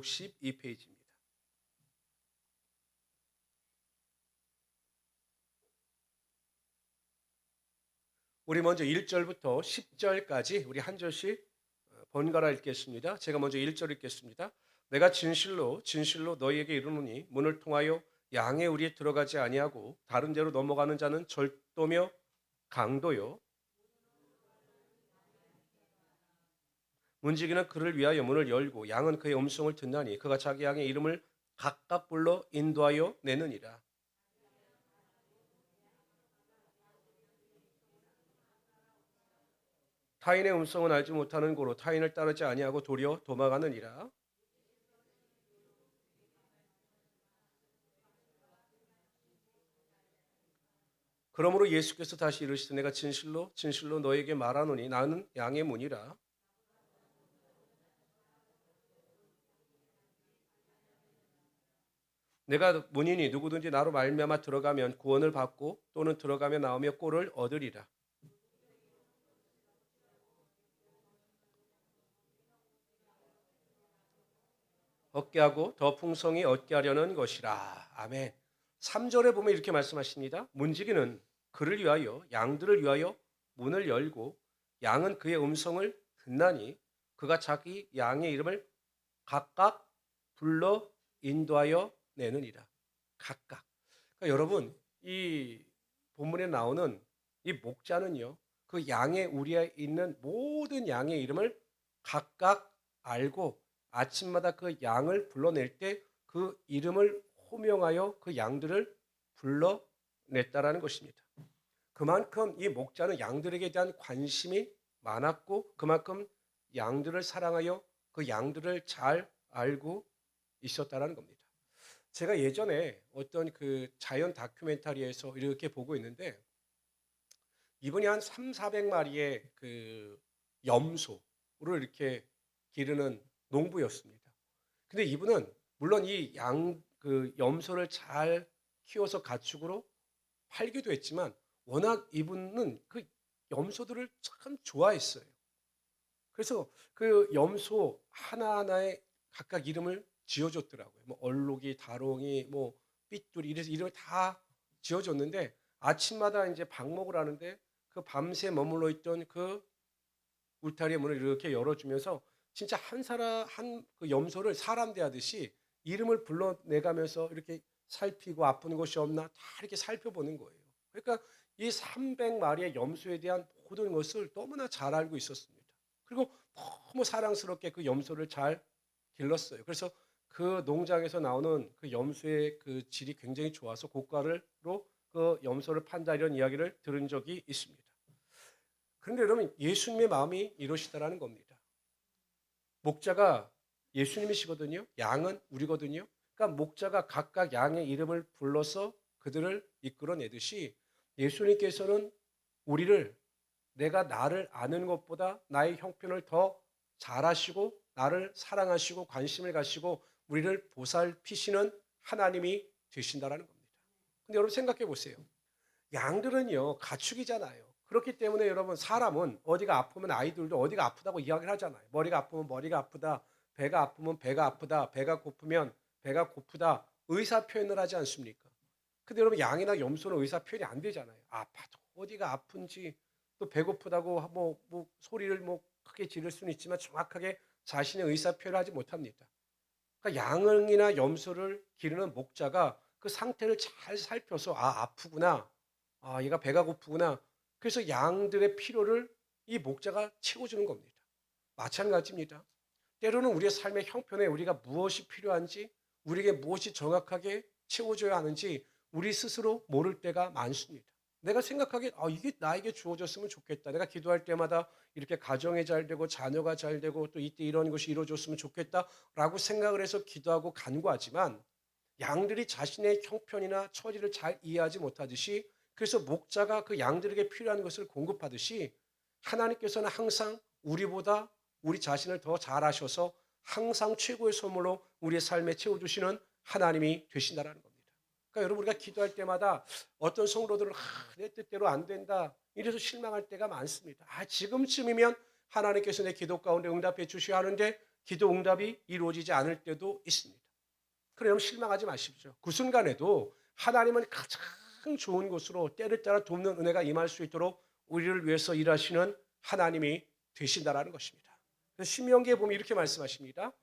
62페이지입니다. 우리 먼저 1절부터 10절까지 우리 한 절씩 번갈아 읽겠습니다. 제가 먼저 1절 읽겠습니다. 내가 진실로 진실로 너희에게 이르노니 문을 통하여 양의 우리에 들어가지 아니하고 다른 데로 넘어가는 자는 절도며 강도요 문지기는 그를 위하여 문을 열고 양은 그의 음성을 듣나니 그가 자기 양의 이름을 각각 불러 인도하여 내느니라. 타인의 음성은 알지 못하는 고로 타인을 따르지 아니하고 도리어 도망하느니라. 그러므로 예수께서 다시 이르시되 내가 진실로 진실로 너에게 말하노니 나는 양의 문이라. 내가 문이니 누구든지 나로 말미암아 들어가면 구원을 받고 또는 들어가며 나오며 꼴을 얻으리라. 얻게 하고 더 풍성히 얻게 하려는 것이라. 아멘. 3절에 보면 이렇게 말씀하십니다. 문지기는 그를 위하여 양들을 위하여 문을 열고 양은 그의 음성을 듣나니 그가 자기 양의 이름을 각각 불러 인도하여 내느니라. 각각. 그러니까 여러분 이 본문에 나오는 이 목자는요. 그 양의 우리에 있는 모든 양의 이름을 각각 알고 아침마다 그 양을 불러낼 때 그 이름을 호명하여 그 양들을 불러냈다라는 것입니다. 그만큼 이 목자는 양들에게 대한 관심이 많았고 그만큼 양들을 사랑하여 그 양들을 잘 알고 있었다라는 겁니다. 제가 예전에 어떤 그 자연 다큐멘터리에서 이렇게 보고 있는데 이분이 한 3, 400마리의 그 염소를 이렇게 기르는 농부였습니다. 근데 이분은 물론 이 그 염소를 잘 키워서 가축으로 팔기도 했지만 워낙 이분은 그 염소들을 참 좋아했어요. 그래서 그 염소 하나하나에 각각 이름을 지어줬더라고요. 뭐 얼룩이, 다롱이, 뭐 삐뚤이 이래서 이름을 다 지어줬는데 아침마다 이제 밥 먹으러 하는데 그 밤새 머물러 있던 그 울타리의 문을 이렇게 열어주면서 진짜 한 사람 한 그 염소를 사람 대하듯이 이름을 불러내가면서 이렇게 살피고 아픈 곳이 없나 다 이렇게 살펴보는 거예요. 그러니까 이 300마리의 염소에 대한 모든 것을 너무나 잘 알고 있었습니다. 그리고 너무 사랑스럽게 그 염소를 잘 길렀어요. 그래서 그 농장에서 나오는 그 염소의 그 질이 굉장히 좋아서 고가로 그 염소를 판다 이런 이야기를 들은 적이 있습니다. 그런데 여러분 예수님의 마음이 이러시다라는 겁니다. 목자가 예수님이시거든요. 양은 우리거든요. 그러니까 목자가 각각 양의 이름을 불러서 그들을 이끌어내듯이 예수님께서는 우리를 내가 나를 아는 것보다 나의 형편을 더 잘 아시고 나를 사랑하시고 관심을 가시고 우리를 보살피시는 하나님이 되신다라는 겁니다. 근데 여러분 생각해 보세요. 양들은요, 가축이잖아요. 그렇기 때문에 여러분, 사람은 어디가 아프면 아이들도 어디가 아프다고 이야기를 하잖아요. 머리가 아프면 머리가 아프다, 배가 아프면 배가 아프다, 배가 고프면 배가 고프다, 의사 표현을 하지 않습니까? 근데 여러분, 양이나 염소는 의사 표현이 안 되잖아요. 아파도, 어디가 아픈지, 또 배고프다고 뭐 소리를 뭐 크게 지를 수는 있지만 정확하게 자신의 의사 표현을 하지 못합니다. 그러니까 양이나 염소를 기르는 목자가 그 상태를 잘 살펴서 아프구나. 얘가 배가 고프구나. 그래서 양들의 필요를 이 목자가 채워주는 겁니다. 마찬가지입니다. 때로는 우리의 삶의 형편에 우리가 무엇이 필요한지, 우리에게 무엇이 정확하게 채워져야 하는지 우리 스스로 모를 때가 많습니다. 내가 생각하기에 이게 나에게 주어졌으면 좋겠다. 내가 기도할 때마다 이렇게 가정이 잘 되고 자녀가 잘 되고 또 이때 이런 것이 이루어졌으면 좋겠다라고 생각을 해서 기도하고 간구하지만 양들이 자신의 형편이나 처지를 잘 이해하지 못하듯이 그래서 목자가 그 양들에게 필요한 것을 공급하듯이 하나님께서는 항상 우리보다 우리 자신을 더 잘 아셔서 항상 최고의 선물로 우리의 삶에 채워주시는 하나님이 되신다라는 겁니다. 그러니까 여러분 우리가 기도할 때마다 어떤 성도들은 내 뜻대로 안 된다 이래서 실망할 때가 많습니다. 지금쯤이면 하나님께서 내 기도 가운데 응답해 주셔야 하는데 기도 응답이 이루어지지 않을 때도 있습니다. 그럼 실망하지 마십시오. 그 순간에도 하나님은 가장 좋은 곳으로 때를 따라 돕는 은혜가 임할 수 있도록 우리를 위해서 일하시는 하나님이 되신다라는 것입니다. 그래서 신명기에 보면 이렇게 말씀하십니다.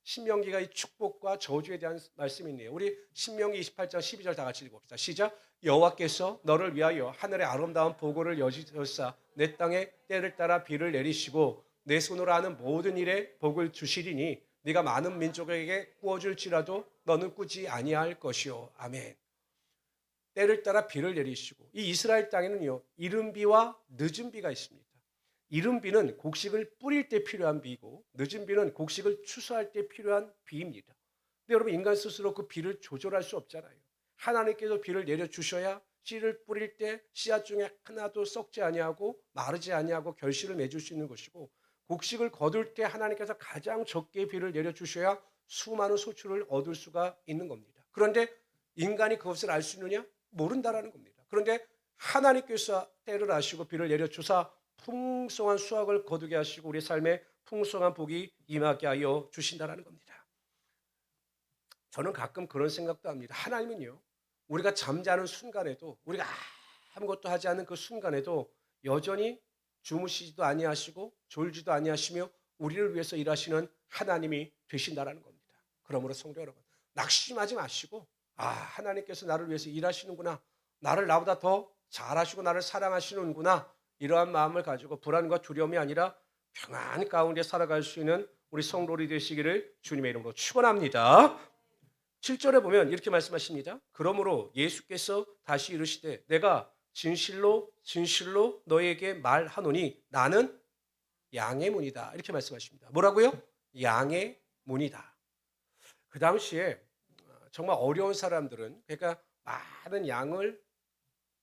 신명기가 이 축복과 저주에 대한 말씀이 있네요. 우리 신명기 28장 12절 다 같이 읽어봅시다. 시작. 여호와께서 너를 위하여 하늘의 아름다운 보고를 여지셨사 내 땅에 때를 따라 비를 내리시고 내 손으로 하는 모든 일에 복을 주시리니 네가 많은 민족에게 꾸어줄지라도 너는 꾸지 아니할 것이요. 아멘. 때를 따라 비를 내리시고 이 이스라엘 땅에는요 이른 비와 늦은 비가 있습니다. 이른 비는 곡식을 뿌릴 때 필요한 비이고 늦은 비는 곡식을 추수할 때 필요한 비입니다. 근데 여러분 인간 스스로 그 비를 조절할 수 없잖아요. 하나님께서 비를 내려 주셔야 씨를 뿌릴 때 씨앗 중에 하나도 썩지 아니하고 마르지 아니하고 결실을 맺을 수 있는 것이고 곡식을 거둘 때 하나님께서 가장 적게 비를 내려 주셔야 수많은 소출을 얻을 수가 있는 겁니다. 그런데 인간이 그것을 알 수 있느냐? 모른다라는 겁니다. 그런데 하나님께서 때를 아시고 비를 내려 주사 풍성한 수확을 거두게 하시고 우리 삶에 풍성한 복이 임하게 하여 주신다라는 겁니다. 저는 가끔 그런 생각도 합니다. 하나님은요, 우리가 잠자는 순간에도 우리가 아무것도 하지 않는 그 순간에도 여전히 주무시지도 아니하시고 졸지도 아니하시며 우리를 위해서 일하시는 하나님이 되신다라는 겁니다. 그러므로 성도 여러분, 낙심하지 마시고 하나님께서 나를 위해서 일하시는구나. 나를 나보다 더 잘하시고 나를 사랑하시는구나. 이러한 마음을 가지고 불안과 두려움이 아니라 평안 가운데 살아갈 수 있는 우리 성도들이 되시기를 주님의 이름으로 축원합니다. 7절에 보면 이렇게 말씀하십니다. 그러므로 예수께서 다시 이르시되 내가 진실로 진실로 너에게 말하노니 나는 양의 문이다. 이렇게 말씀하십니다. 뭐라고요? 양의 문이다. 그 당시에 정말 어려운 사람들은 그러니까 많은 양을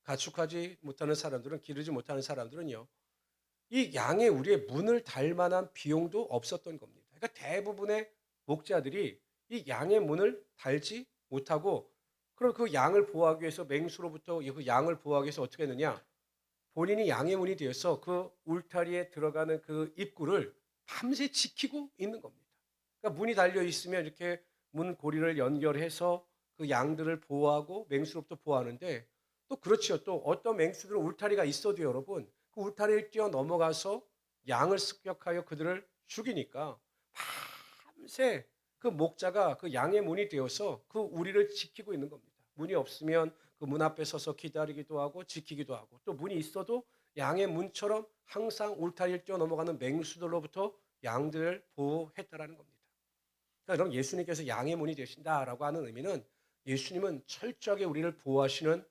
가축하지 못하는 사람들은 기르지 못하는 사람들은요. 이 양의 우리의 문을 달 만한 비용도 없었던 겁니다. 그러니까 대부분의 목자들이 이 양의 문을 달지 못하고 그럼 그 양을 보호하기 위해서 맹수로부터 그 양을 보호하기 위해서 어떻게 했느냐? 본인이 양의 문이 되어서 그 울타리에 들어가는 그 입구를 밤새 지키고 있는 겁니다. 그러니까 문이 달려 있으면 이렇게 문 고리를 연결해서 그 양들을 보호하고 맹수로부터 보호하는데 또 그렇죠. 또 어떤 맹수들은 울타리가 있어도 여러분 그 울타리를 뛰어 넘어가서 양을 습격하여 그들을 죽이니까 밤새 그 목자가 그 양의 문이 되어서 그 우리를 지키고 있는 겁니다. 문이 없으면 그 문 앞에 서서 기다리기도 하고 지키기도 하고 또 문이 있어도 양의 문처럼 항상 울타리를 뛰어 넘어가는 맹수들로부터 양들을 보호했다라는 겁니다. 그러니까 여러분 예수님께서 양의 문이 되신다라고 하는 의미는 예수님은 철저하게 우리를 보호하시는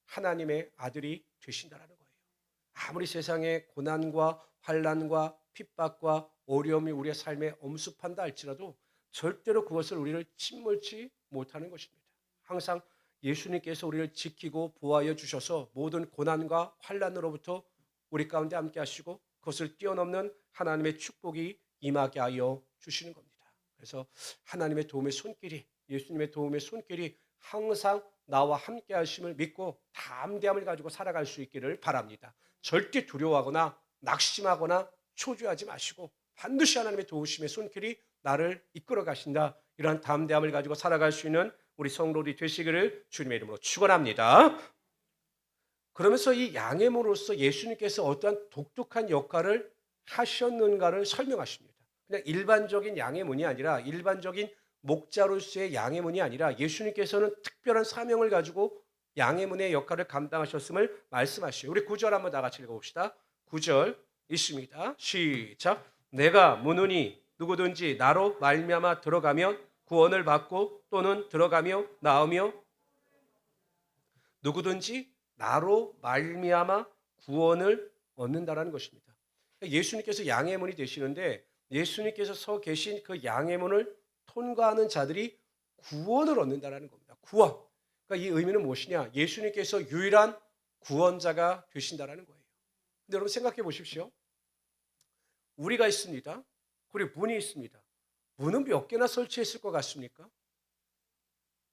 하나님의 아들이 되신다라는 거예요. 아무리 세상에 고난과 환난과 핍박과 어려움이 우리의 삶에 엄습한다 할지라도 절대로 그것을 우리를 침몰치 못하는 것입니다. 항상 예수님께서 우리를 지키고 보호하여 주셔서 모든 고난과 환난으로부터 우리 가운데 함께 하시고 그것을 뛰어넘는 하나님의 축복이 임하게 하여 주시는 겁니다. 그래서 하나님의 도움의 손길이 예수님의 도움의 손길이 항상 나와 함께 하심을 믿고 담대함을 가지고 살아갈 수 있기를 바랍니다. 절대 두려워하거나 낙심하거나 초조하지 마시고 반드시 하나님의 도우심의 손길이 나를 이끌어 가신다. 이러한 담대함을 가지고 살아갈 수 있는 우리 성도들이 되시기를 주님의 이름으로 축원합니다. 그러면서 이 양해모로서 예수님께서 어떠한 독특한 역할을 하셨는가를 설명하십니다. 그냥 일반적인 양해문이 아니라 일반적인 목자로서의 양해문이 아니라 예수님께서는 특별한 사명을 가지고 양해문의 역할을 감당하셨음을 말씀하시죠. 우리 9절 한번 다 같이 읽어봅시다. 9절 있습니다. 시작. 내가 문으니 누구든지 나로 말미암아 들어가면 구원을 받고 또는 들어가며 나오며 누구든지 나로 말미암아 구원을 얻는다라는 것입니다. 예수님께서 양의 문이 되시는데 예수님께서 서 계신 그 양의 문을 통과하는 자들이 구원을 얻는다라는 겁니다. 구원. 그러니까 이 의미는 무엇이냐? 예수님께서 유일한 구원자가 되신다라는 거예요. 근데 여러분 생각해 보십시오. 우리가 있습니다. 그리고 문이 있습니다. 문은 몇 개나 설치했을 것 같습니까?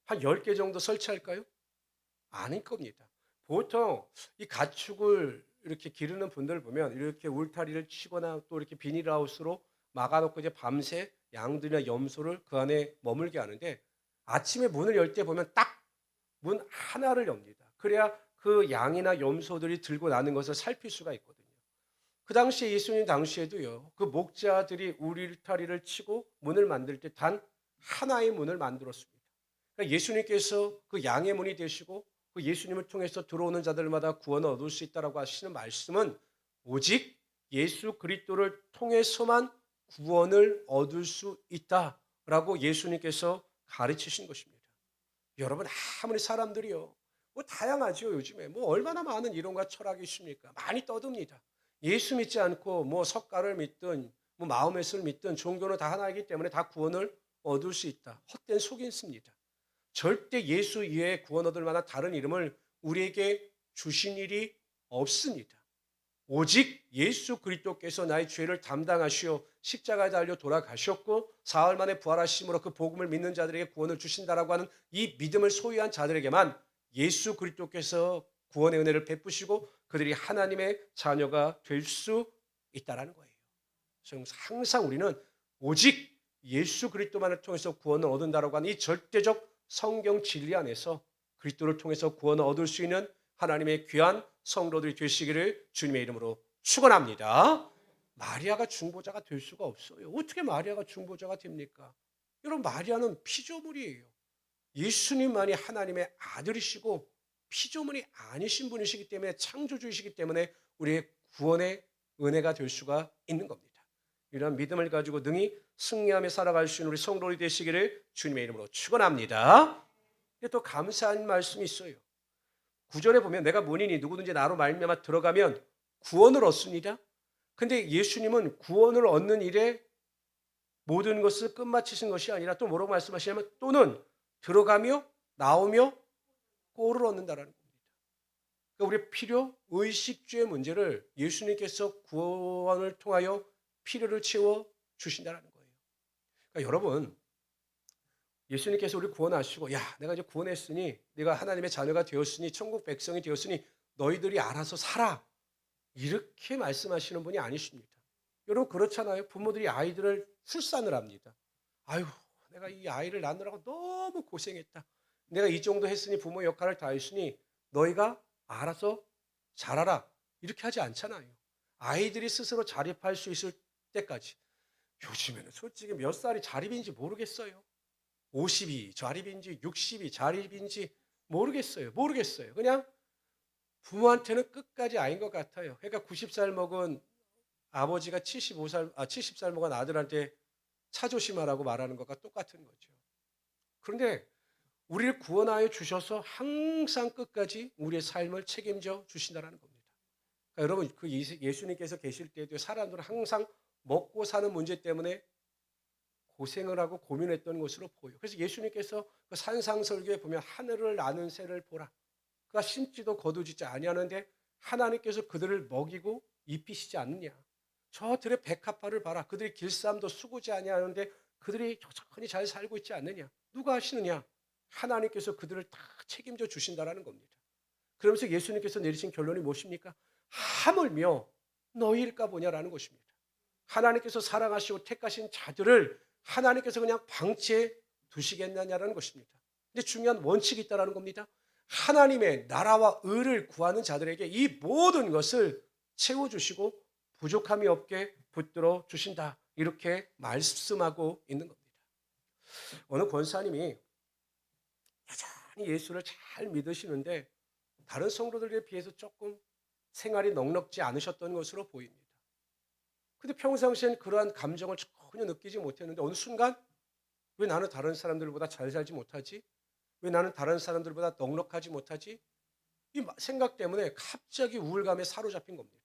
한 10개 정도 설치할까요? 아닐 겁니다. 보통 이 가축을 이렇게 기르는 분들 보면 이렇게 울타리를 치거나 또 이렇게 비닐하우스로 막아놓고 이제 밤새 양들이나 염소를 그 안에 머물게 하는데 아침에 문을 열 때 보면 딱 문 하나를 엽니다. 그래야 그 양이나 염소들이 들고 나는 것을 살필 수가 있거든요. 그 당시에 예수님 당시에도요. 그 목자들이 울타리를 치고 문을 만들 때 단 하나의 문을 만들었습니다. 그러니까 예수님께서 그 양의 문이 되시고 그 예수님을 통해서 들어오는 자들마다 구원을 얻을 수 있다라고 하시는 말씀은 오직 예수 그리스도를 통해서만 구원을 얻을 수 있다라고 예수님께서 가르치신 것입니다. 여러분 아무리 사람들이요. 뭐 다양하죠 요즘에. 뭐 얼마나 많은 이론과 철학이 있습니까? 많이 떠듭니다. 예수 믿지 않고 뭐 석가를 믿든 뭐 마호메스를 믿든 종교는 다 하나이기 때문에 다 구원을 얻을 수 있다. 헛된 속임수입니다. 절대 예수 이외에 구원 얻을 만한 다른 이름을 우리에게 주신 일이 없습니다. 오직 예수 그리스도께서 나의 죄를 담당하시어 십자가에 달려 돌아가셨고 사흘 만에 부활하심으로 그 복음을 믿는 자들에게 구원을 주신다라고 하는 이 믿음을 소유한 자들에게만 예수 그리스도께서 구원의 은혜를 베푸시고 그들이 하나님의 자녀가 될 수 있다라는 거예요. 그래서 항상 우리는 오직 예수 그리스도만을 통해서 구원을 얻는다라고 하는 이 절대적 성경 진리 안에서 그리스도를 통해서 구원을 얻을 수 있는 하나님의 귀한 성도들이 되시기를 주님의 이름으로 축원합니다. 마리아가 중보자가 될 수가 없어요. 어떻게 마리아가 중보자가 됩니까? 여러분 마리아는 피조물이에요. 예수님만이 하나님의 아들이시고 피조물이 아니신 분이시기 때문에 창조주이시기 때문에 우리의 구원의 은혜가 될 수가 있는 겁니다. 이런 믿음을 가지고 능히 승리하며 살아갈 수 있는 우리 성도들이 되시기를 주님의 이름으로 축원합니다. 또 감사한 말씀이 있어요. 9절에 보면 내가 문이니 누구든지 나로 말미암아 들어가면 구원을 얻습니다. 근데 예수님은 구원을 얻는 일에 모든 것을 끝마치신 것이 아니라 또 뭐라고 말씀하시냐면 또는 들어가며 나오며 꼴을 얻는다라는 겁니다. 그러니까 우리의 필요, 의식주의 문제를 예수님께서 구원을 통하여 필요를 채워 주신다는 거예요. 그러니까 여러분 예수님께서 우리 구원하시고 야 내가 이제 구원했으니 내가 하나님의 자녀가 되었으니 천국 백성이 되었으니 너희들이 알아서 살아 이렇게 말씀하시는 분이 아니십니다. 여러분 그렇잖아요. 부모들이 아이들을 출산을 합니다. 아유 내가 이 아이를 낳느라고 너무 고생했다. 내가 이 정도 했으니 부모 역할을 다 했으니 너희가 알아서 자라라 이렇게 하지 않잖아요. 아이들이 스스로 자립할 수 있을 때까지 요즘에는 솔직히 몇 살이 자립인지 모르겠어요. 50이 자립인지 60이 자립인지 모르겠어요. 그냥 부모한테는 끝까지 아닌 것 같아요. 그러니까 90살 먹은 아버지가 70살 먹은 아들한테 차 조심하라고 말하는 것과 똑같은 거죠. 그런데 우리를 구원하여 주셔서 항상 끝까지 우리의 삶을 책임져 주신다는 겁니다. 그러니까 여러분 그 예수님께서 계실 때도 사람들은 항상 먹고 사는 문제 때문에 고생을 하고 고민했던 것으로 보여. 그래서 예수님께서 그 산상설교에 보면 하늘을 나는 새를 보라. 그가 심지도 거두지지 아니하는데 하나님께서 그들을 먹이고 입히시지 않느냐. 저들의 백합화를 봐라. 그들이 길쌈도 수고지 아니하는데 그들이 여전히 잘 살고 있지 않느냐. 누가 하시느냐. 하나님께서 그들을 다 책임져 주신다라는 겁니다. 그러면서 예수님께서 내리신 결론이 무엇입니까? 하물며 너희일까 보냐라는 것입니다. 하나님께서 사랑하시고 택하신 자들을 하나님께서 그냥 방치해 두시겠느냐라는 것입니다. 근데 중요한 원칙이 있다라는 겁니다. 하나님의 나라와 의를 구하는 자들에게 이 모든 것을 채워주시고 부족함이 없게 붙들어 주신다. 이렇게 말씀하고 있는 겁니다. 어느 권사님이 여전히 예수를 잘 믿으시는데 다른 성도들에 비해서 조금 생활이 넉넉지 않으셨던 것으로 보입니다. 근데 평상시엔 그러한 감정을 전혀 느끼지 못했는데 어느 순간 왜 나는 다른 사람들보다 잘 살지 못하지? 왜 나는 다른 사람들보다 넉넉하지 못하지? 이 생각 때문에 갑자기 우울감에 사로잡힌 겁니다.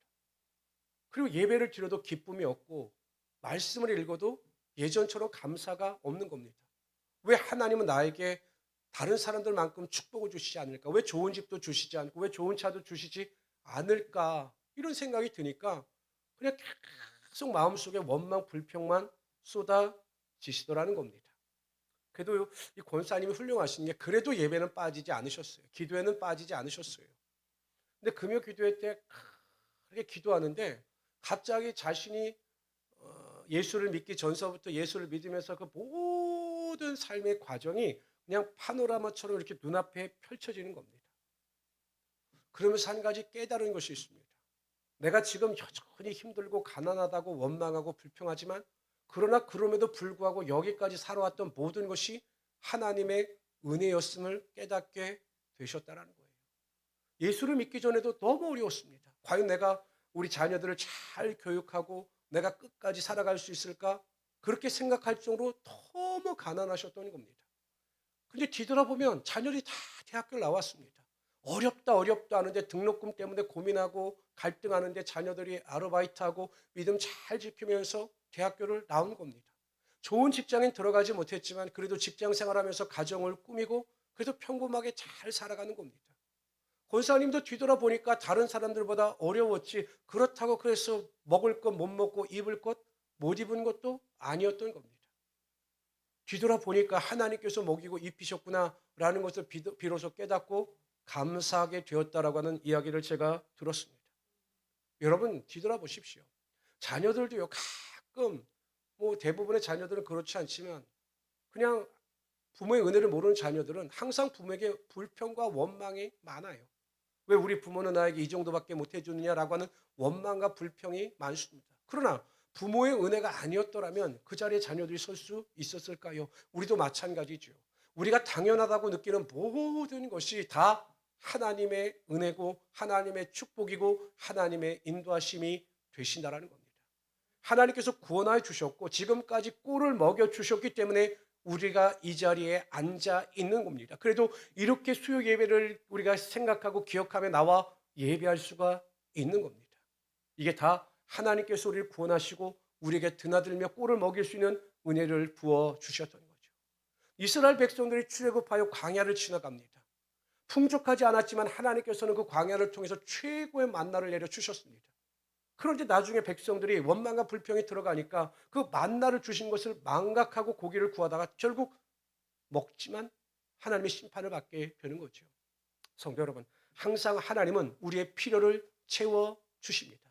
그리고 예배를 드려도 기쁨이 없고 말씀을 읽어도 예전처럼 감사가 없는 겁니다. 왜 하나님은 나에게 다른 사람들만큼 축복을 주시지 않을까? 왜 좋은 집도 주시지 않고 왜 좋은 차도 주시지 않을까? 이런 생각이 드니까 그냥 계속 마음속에 원망 불평만 쏟아지시더라는 겁니다. 그래도 이 권사님이 훌륭하신 게 그래도 예배는 빠지지 않으셨어요. 기도에는 빠지지 않으셨어요. 근데 금요 기도회 때 그렇게 기도하는데 갑자기 자신이 예수를 믿기 전서부터 예수를 믿으면서 그 모든 삶의 과정이 그냥 파노라마처럼 이렇게 눈앞에 펼쳐지는 겁니다. 그러면서 한 가지 깨달은 것이 있습니다. 내가 지금 여전히 힘들고 가난하다고 원망하고 불평하지만 그러나 그럼에도 불구하고 여기까지 살아왔던 모든 것이 하나님의 은혜였음을 깨닫게 되셨다는 거예요. 예수를 믿기 전에도 너무 어려웠습니다. 과연 내가 우리 자녀들을 잘 교육하고 내가 끝까지 살아갈 수 있을까? 그렇게 생각할 정도로 너무 가난하셨던 겁니다. 근데 뒤돌아보면 자녀들이 다 대학교를 나왔습니다. 어렵다 어렵다 하는데 등록금 때문에 고민하고 갈등하는데 자녀들이 아르바이트하고 믿음 잘 지키면서 대학교를 나온 겁니다. 좋은 직장엔 들어가지 못했지만 그래도 직장 생활하면서 가정을 꾸미고 그래도 평범하게 잘 살아가는 겁니다. 권사님도 뒤돌아보니까 다른 사람들보다 어려웠지 그렇다고 그래서 먹을 것 못 먹고 입을 것 못 입은 것도 아니었던 겁니다. 뒤돌아보니까 하나님께서 먹이고 입히셨구나라는 것을 비로소 깨닫고 감사하게 되었다라고 하는 이야기를 제가 들었습니다. 여러분 뒤돌아보십시오. 자녀들도요 가끔 뭐 대부분의 자녀들은 그렇지 않지만 그냥 부모의 은혜를 모르는 자녀들은 항상 부모에게 불평과 원망이 많아요. 왜 우리 부모는 나에게 이 정도밖에 못 해주느냐라고 하는 원망과 불평이 많습니다. 그러나 부모의 은혜가 아니었더라면 그 자리에 자녀들이 설 수 있었을까요? 우리도 마찬가지죠. 우리가 당연하다고 느끼는 모든 것이 다 하나님의 은혜고 하나님의 축복이고 하나님의 인도하심이 되신다라는 겁니다. 하나님께서 구원하여 주셨고 지금까지 꼴을 먹여 주셨기 때문에 우리가 이 자리에 앉아 있는 겁니다. 그래도 이렇게 수요 예배를 우리가 생각하고 기억하며 나와 예배할 수가 있는 겁니다. 이게 다 하나님께서 우리를 구원하시고 우리에게 드나들며 꼴을 먹일 수 있는 은혜를 부어 주셨던 거죠. 이스라엘 백성들이 출애굽하여 광야를 지나갑니다. 풍족하지 않았지만 하나님께서는 그 광야를 통해서 최고의 만나를 내려 주셨습니다. 그런데 나중에 백성들이 원망과 불평이 들어가니까 그 만나를 주신 것을 망각하고 고기를 구하다가 결국 먹지만 하나님의 심판을 받게 되는 거죠. 성도 여러분, 항상 하나님은 우리의 필요를 채워 주십니다.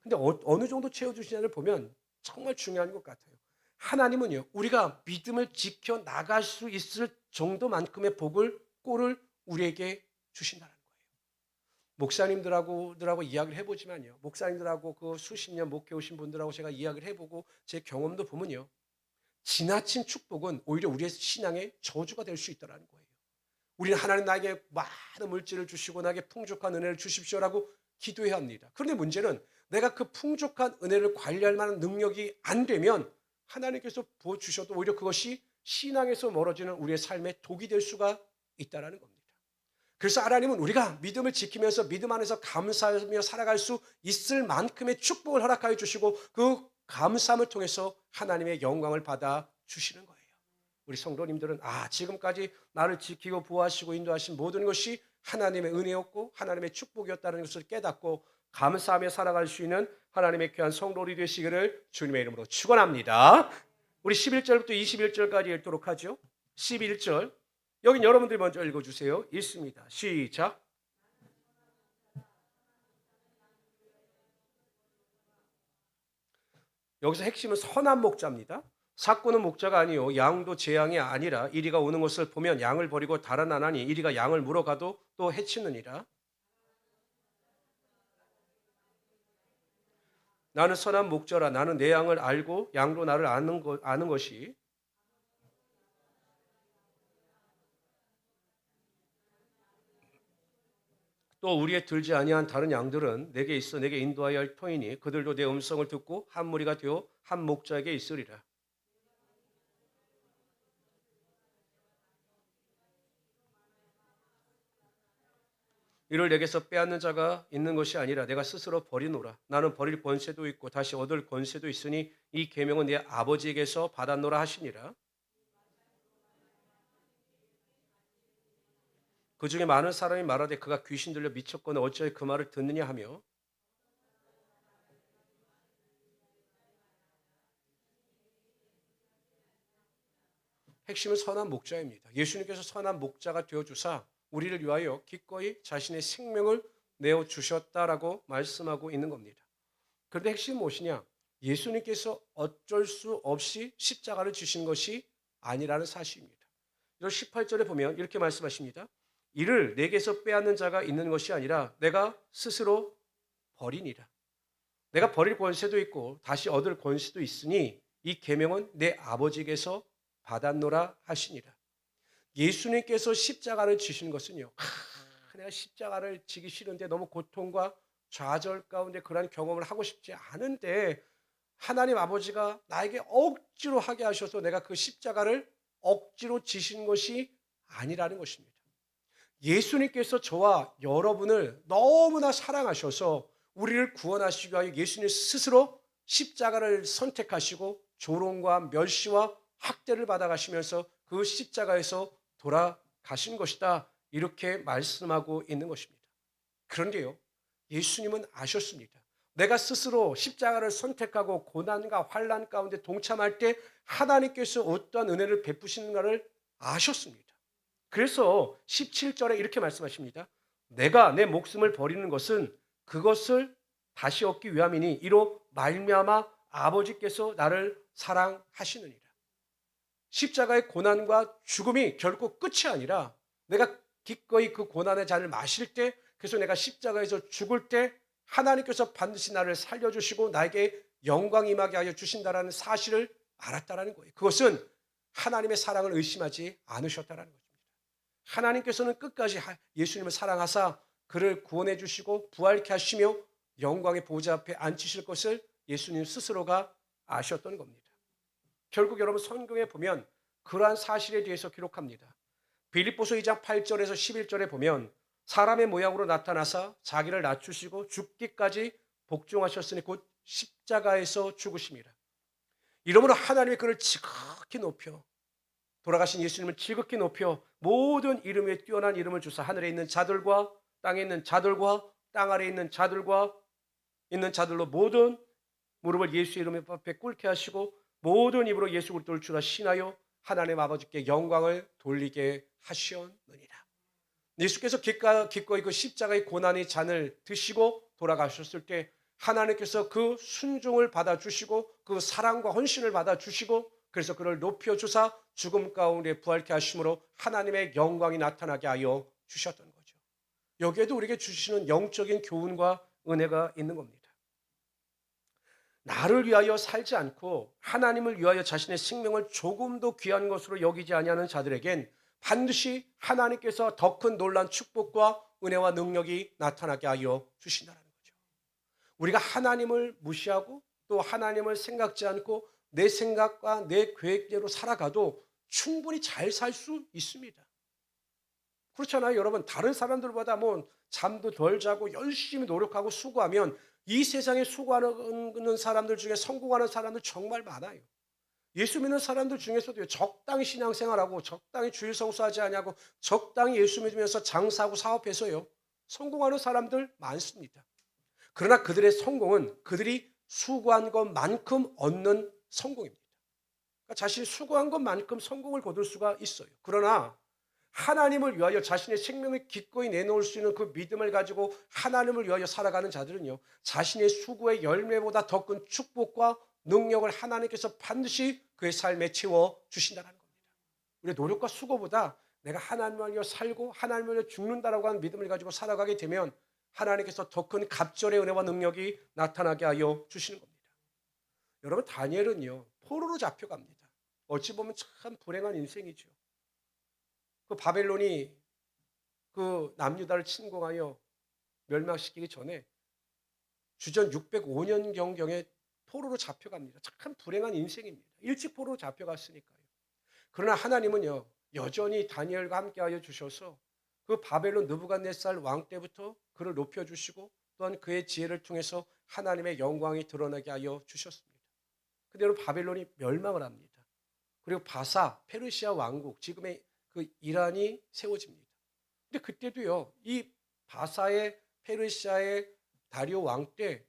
근데 어느 정도 채워 주시냐를 보면 정말 중요한 것 같아요. 하나님은요, 우리가 믿음을 지켜 나갈 수 있을 정도만큼의 복을, 꼴을 우리에게 주신다는 거예요. 목사님들하고 이야기를 해보지만요. 목사님들하고 그 수십 년 목회 오신 분들하고 제가 이야기를 해보고 제 경험도 보면요. 지나친 축복은 오히려 우리의 신앙의 저주가 될 수 있다는 거예요. 우리는 하나님 나에게 많은 물질을 주시고 나에게 풍족한 은혜를 주십시오라고 기도해야 합니다. 그런데 문제는 내가 그 풍족한 은혜를 관리할 만한 능력이 안 되면 하나님께서 부어주셔도 오히려 그것이 신앙에서 멀어지는 우리의 삶의 독이 될 수가 있다는 겁니다. 그래서 하나님은 우리가 믿음을 지키면서 믿음 안에서 감사하며 살아갈 수 있을 만큼의 축복을 허락하여 주시고 그 감사함을 통해서 하나님의 영광을 받아 주시는 거예요. 우리 성도님들은 지금까지 나를 지키고 보호하시고 인도하신 모든 것이 하나님의 은혜였고 하나님의 축복이었다는 것을 깨닫고 감사하며 살아갈 수 있는 하나님의 귀한 성도들이 되시기를 주님의 이름으로 축원합니다. 우리 11절부터 21절까지 읽도록 하죠. 11절 여긴 여러분들이 먼저 읽어주세요. 읽습니다. 시작. 여기서 핵심은 선한 목자입니다. 삭구는 목자가 아니요 양도 재앙이 아니라 이리가 오는 것을 보면 양을 버리고 달아나나니 이리가 양을 물어가도 또 해치느니라. 나는 선한 목자라. 나는 내 양을 알고 양도 나를 아는 것이 또 우리에 들지 아니한 다른 양들은 내게 있어 내게 인도하여 할 터이니 그들도 내 음성을 듣고 한 무리가 되어 한 목자에게 있으리라. 이를 내게서 빼앗는 자가 있는 것이 아니라 내가 스스로 버리노라. 나는 버릴 권세도 있고 다시 얻을 권세도 있으니 이 계명은 내 아버지에게서 받았노라 하시니라. 그 중에 많은 사람이 말하되 그가 귀신 들려 미쳤거나 어찌하여 그 말을 듣느냐 하며 핵심은 선한 목자입니다. 예수님께서 선한 목자가 되어주사 우리를 위하여 기꺼이 자신의 생명을 내어주셨다라고 말씀하고 있는 겁니다. 그런데 핵심은 무엇이냐? 예수님께서 어쩔 수 없이 십자가를 지신 것이 아니라는 사실입니다. 18절에 보면 이렇게 말씀하십니다. 이를 내게서 빼앗는 자가 있는 것이 아니라 내가 스스로 버리니라. 내가 버릴 권세도 있고 다시 얻을 권세도 있으니 이 계명은 내 아버지께서 받았노라 하시니라. 예수님께서 십자가를 지신 것은요. 내가 십자가를 지기 싫은데 너무 고통과 좌절 가운데 그러한 경험을 하고 싶지 않은데 하나님 아버지가 나에게 억지로 하게 하셔서 내가 그 십자가를 억지로 지신 것이 아니라는 것입니다. 예수님께서 저와 여러분을 너무나 사랑하셔서 우리를 구원하시기 위하여 예수님 스스로 십자가를 선택하시고 조롱과 멸시와 학대를 받아가시면서 그 십자가에서 돌아가신 것이다. 이렇게 말씀하고 있는 것입니다. 그런데요, 예수님은 아셨습니다. 내가 스스로 십자가를 선택하고 고난과 환난 가운데 동참할 때 하나님께서 어떠한 은혜를 베푸시는가를 아셨습니다. 그래서 17절에 이렇게 말씀하십니다. 내가 내 목숨을 버리는 것은 그것을 다시 얻기 위함이니 이로 말미암아 아버지께서 나를 사랑하시느니라. 십자가의 고난과 죽음이 결코 끝이 아니라 내가 기꺼이 그 고난의 잔을 마실 때, 그래서 내가 십자가에서 죽을 때 하나님께서 반드시 나를 살려주시고 나에게 영광 임하게 하여 주신다라는 사실을 알았다라는 거예요. 그것은 하나님의 사랑을 의심하지 않으셨다라는 것입니다. 하나님께서는 끝까지 예수님을 사랑하사 그를 구원해 주시고 부활케 하시며 영광의 보좌 앞에 앉히실 것을 예수님 스스로가 아셨던 겁니다. 결국 여러분 성경에 보면 그러한 사실에 대해서 기록합니다. 빌립보서 2장 8절에서 11절에 보면 사람의 모양으로 나타나사 자기를 낮추시고 죽기까지 복종하셨으니 곧 십자가에서 죽으심이라. 이러므로 하나님의 그를 지극히 높여 돌아가신 예수님을 지극히 높여 모든 이름 위에 뛰어난 이름을 주사 하늘에 있는 자들과 땅에 있는 자들과 땅 아래에 있는 자들로 모든 무릎을 예수의 이름 앞에 꿇게 하시고 모든 입으로 예수 그리스도를 주라 신하여 하나님 아버지께 영광을 돌리게 하시었느니라. 예수께서 기꺼이 그 십자가의 고난의 잔을 드시고 돌아가셨을 때 하나님께서 그 순종을 받아주시고 그 사랑과 헌신을 받아주시고 그래서 그를 높여주사 죽음 가운데 부활케 하심으로 하나님의 영광이 나타나게 하여 주셨던 거죠. 여기에도 우리에게 주시는 영적인 교훈과 은혜가 있는 겁니다. 나를 위하여 살지 않고 하나님을 위하여 자신의 생명을 조금도 귀한 것으로 여기지 아니하는 자들에겐 반드시 하나님께서 더 큰 놀라운 축복과 은혜와 능력이 나타나게 하여 주신다는 거죠. 우리가 하나님을 무시하고 또 하나님을 생각지 않고 내 생각과 내 계획대로 살아가도 충분히 잘 살 수 있습니다. 그렇잖아요, 여러분. 다른 사람들보다 뭐 잠도 덜 자고 열심히 노력하고 수고하면 이 세상에 수고하는 사람들 중에 성공하는 사람들 정말 많아요. 예수 믿는 사람들 중에서도 적당히 신앙생활하고 적당히 주일 성수하지 않냐고 적당히 예수 믿으면서 장사하고 사업해서요 성공하는 사람들 많습니다. 그러나 그들의 성공은 그들이 수고한 것만큼 얻는 성공입니다. 그러니까 자신이 수고한 것만큼 성공을 거둘 수가 있어요. 그러나 하나님을 위하여 자신의 생명을 기꺼이 내놓을 수 있는 그 믿음을 가지고 하나님을 위하여 살아가는 자들은요, 자신의 수고의 열매보다 더 큰 축복과 능력을 하나님께서 반드시 그의 삶에 채워 주신다는 겁니다. 우리의 노력과 수고보다 내가 하나님을 위하여 살고 하나님을 위하여 죽는다라고 하는 믿음을 가지고 살아가게 되면 하나님께서 더 큰 갑절의 은혜와 능력이 나타나게 하여 주시는 겁니다. 여러분, 다니엘은요 포로로 잡혀갑니다. 어찌 보면 참 불행한 인생이죠. 그 바벨론이 그 남유다를 침공하여 멸망시키기 전에 주전 605년경에 포로로 잡혀갑니다. 참 불행한 인생입니다. 일찍 포로로 잡혀갔으니까요. 그러나 하나님은요 여전히 다니엘과 함께하여 주셔서 그 바벨론 느부갓네살 왕 때부터 그를 높여주시고 또한 그의 지혜를 통해서 하나님의 영광이 드러나게 하여 주셨습니다. 그런데 여러분, 바벨론이 멸망을 합니다. 그리고 바사 페르시아 왕국, 지금의 그 이란이 세워집니다. 근데 그때도요 이 바사의 페르시아의 다리오 왕 때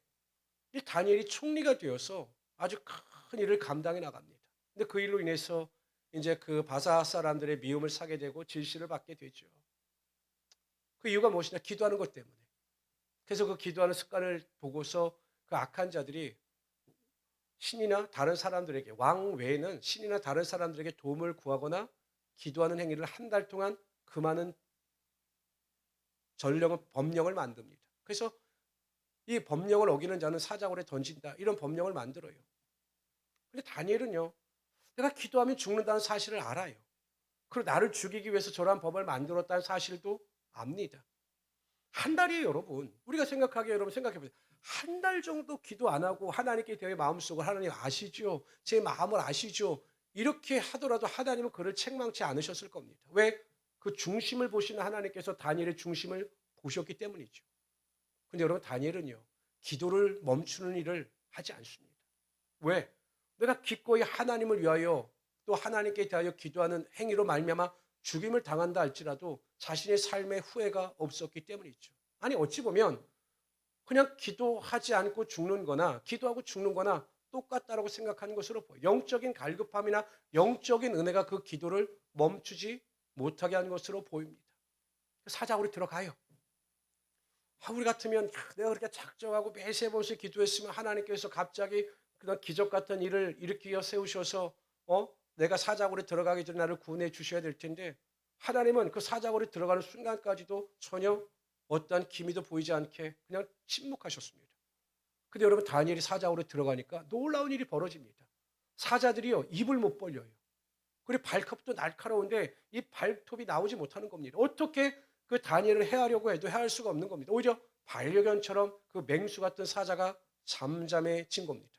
이 다니엘이 총리가 되어서 아주 큰 일을 감당해 나갑니다. 근데 그 일로 인해서 이제 그 바사 사람들의 미움을 사게 되고 질시를 받게 되죠. 그 이유가 무엇이냐? 기도하는 것 때문에. 그래서 그 기도하는 습관을 보고서 그 악한 자들이 신이나 다른 사람들에게, 왕 외에는 신이나 다른 사람들에게 도움을 구하거나 기도하는 행위를 한 달 동안 그 많은 전령은 법령을 만듭니다. 그래서 이 법령을 어기는 자는 사자굴에 던진다, 이런 법령을 만들어요. 근데 다니엘은요, 내가 기도하면 죽는다는 사실을 알아요. 그리고 나를 죽이기 위해서 저러한 법을 만들었다는 사실도 압니다. 한 달이에요, 여러분. 우리가 생각하기에, 여러분 생각해 보세요. 한 달 정도 기도 안 하고 하나님께 대해 마음속을, 하나님 아시죠? 제 마음을 아시죠? 이렇게 하더라도 하나님은 그를 책망치 않으셨을 겁니다. 왜? 그 중심을 보시는 하나님께서 다니엘의 중심을 보셨기 때문이죠. 근데 여러분, 다니엘은요, 기도를 멈추는 일을 하지 않습니다. 왜? 내가 기꺼이 하나님을 위하여 또 하나님께 대하여 기도하는 행위로 말미암아 죽임을 당한다 할지라도 자신의 삶에 후회가 없었기 때문이죠. 아니, 어찌 보면 그냥 기도하지 않고 죽는 거나 기도하고 죽는 거나 똑같다라고 생각하는 것으로 보여요. 영적인 갈급함이나 영적인 은혜가 그 기도를 멈추지 못하게 하는 것으로 보입니다. 사자굴이 들어가요. 우리 같으면 내가 그렇게 작정하고 매일 세 번씩 기도했으면 하나님께서 갑자기 그런 기적 같은 일을 일으키어 세우셔서 내가 사자굴에 들어가기 전에 나를 구원해 주셔야 될 텐데, 하나님은 그 사자굴에 들어가는 순간까지도 전혀 어떠한 기미도 보이지 않게 그냥 침묵하셨습니다. 근데 여러분, 다니엘이 사자굴에 들어가니까 놀라운 일이 벌어집니다. 사자들이요, 입을 못 벌려요. 그리고 발톱도 날카로운데 이 발톱이 나오지 못하는 겁니다. 어떻게 그 다니엘을 해하려고 해도 해할 수가 없는 겁니다. 오히려 반려견처럼 그 맹수 같은 사자가 잠잠해진 겁니다.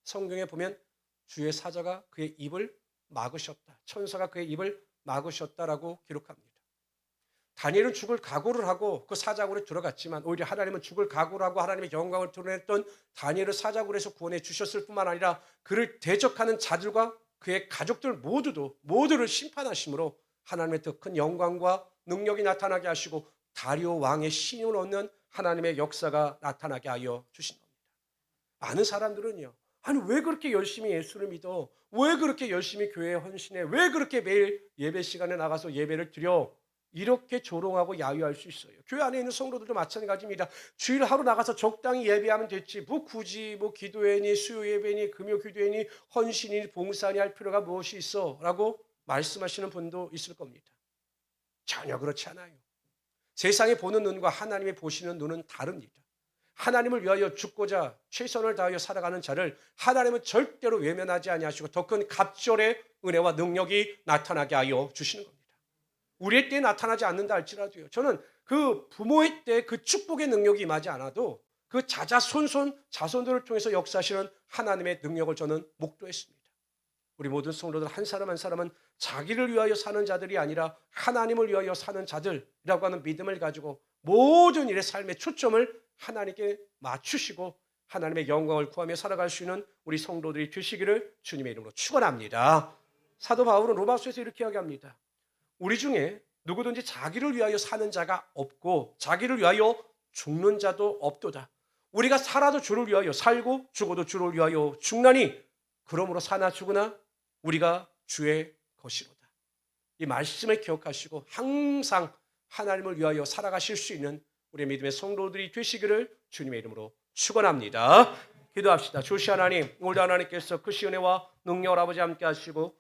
성경에 보면 주의 사자가 그의 입을 막으셨다, 천사가 그의 입을 막으셨다라고 기록합니다. 다니엘은 죽을 각오를 하고 그 사자굴에 들어갔지만 오히려 하나님은 죽을 각오를 하고 하나님의 영광을 드러냈던 다니엘을 사자굴에서 구원해 주셨을 뿐만 아니라 그를 대적하는 자들과 그의 가족들 모두를 심판하심으로 하나님의 더 큰 영광과 능력이 나타나게 하시고 다리오 왕의 신임을 얻는 하나님의 역사가 나타나게 하여 주신 겁니다. 많은 사람들은요, 아니 왜 그렇게 열심히 예수를 믿어? 왜 그렇게 열심히 교회에 헌신해? 왜 그렇게 매일 예배 시간에 나가서 예배를 드려? 이렇게 조롱하고 야유할 수 있어요. 교회 안에 있는 성도들도 마찬가지입니다. 주일 하루 나가서 적당히 예배하면 됐지, 뭐 굳이 뭐 기도회니 수요 예배니 금요 기도회니 헌신이니 봉사니 할 필요가 무엇이 있어? 라고 말씀하시는 분도 있을 겁니다. 전혀 그렇지 않아요. 세상에 보는 눈과 하나님이 보시는 눈은 다릅니다. 하나님을 위하여 죽고자 최선을 다하여 살아가는 자를 하나님은 절대로 외면하지 아니하시고 더 큰 갑절의 은혜와 능력이 나타나게 하여 주시는 겁니다. 우리의 때에 나타나지 않는다 할지라도요, 저는 그 부모의 때 그 축복의 능력이 임하지 않아도 그 자손들을 통해서 역사하시는 하나님의 능력을 저는 목도했습니다. 우리 모든 성도들 한 사람 한 사람은 자기를 위하여 사는 자들이 아니라 하나님을 위하여 사는 자들이라고 하는 믿음을 가지고 모든 일의 삶의 초점을 하나님께 맞추시고 하나님의 영광을 구하며 살아갈 수 있는 우리 성도들이 되시기를 주님의 이름으로 축원합니다. 사도 바울은 로마서에서 이렇게 이야기합니다. 우리 중에 누구든지 자기를 위하여 사는 자가 없고 자기를 위하여 죽는 자도 없도다. 우리가 살아도 주를 위하여 살고 죽어도 주를 위하여 죽나니 그러므로 사나 죽으나 우리가 주의 것이로다. 이 말씀을 기억하시고 항상 하나님을 위하여 살아가실 수 있는 우리 믿음의 성도들이 되시기를 주님의 이름으로 축원합니다. 기도합시다. 주시 하나님, 오늘도 하나님께서 그 은혜와 능력을 아버지 함께 하시고